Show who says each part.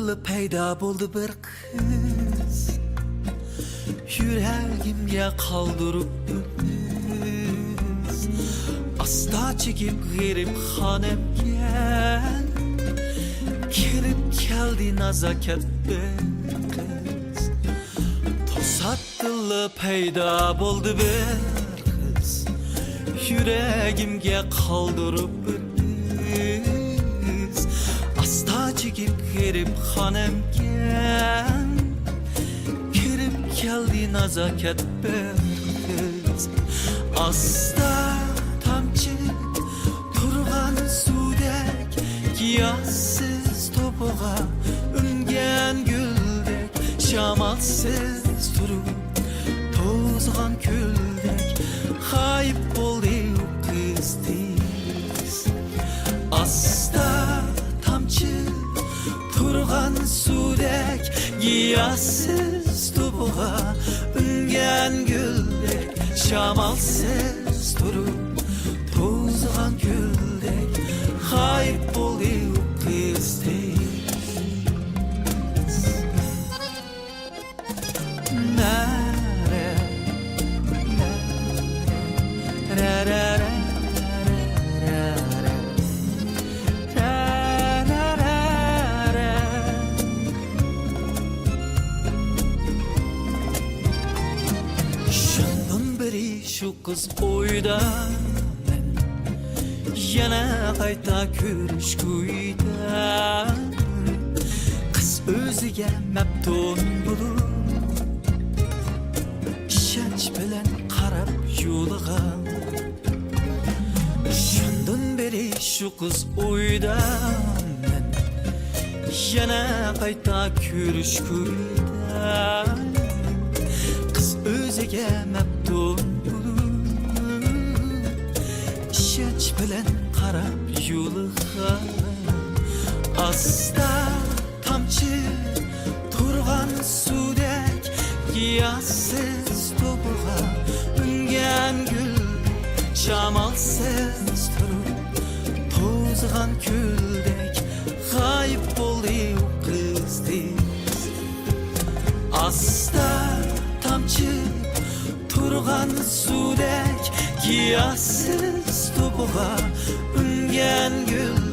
Speaker 1: To'satdilla paydo bo'ldi bir qiz, yuragimga qoldirib biz. Asta chekib g'aribxonamga kirib keldi nazokat bir qiz. To'satdilla paydo bo'ldi bir qiz, yuragimga qoldirib biz. Asta chekib g'aribxonamga kirib keldi nazokat bir qiz. Asta tamchi turgan suvdek, giyohsiz to'pig'a ungan guldek, shamolsiz turib to'zg'an kuldek g'oyib bo'ldi u qiz tez. Asta tamchi turgan suvdek, giyohsiz to'pig'a ungan guldek, shamolsiz turib to'zg'an kuldek g'oyib bo'ldi u qiz tez. Nare, nare, şu kız oyda men yana qayta ko'rishguyda. Qiz o'ziga maftun bo'lib ishonch bilan qarab yo'liga. Shundan beri shu qiz oyda men yana qayta ko'rishguyda. Qiz o'ziga maftun ishonch bilan qarab yo'liga. Asta tamchi turgan suvdek, giyohsiz to'pig'a ungan gul, shamolsiz turib to'zg'an kuldek g'oyib bo'ldi u qiz tez. Asta tamchi turgan suvdek, giyohsiz to'pig'a ungan gul,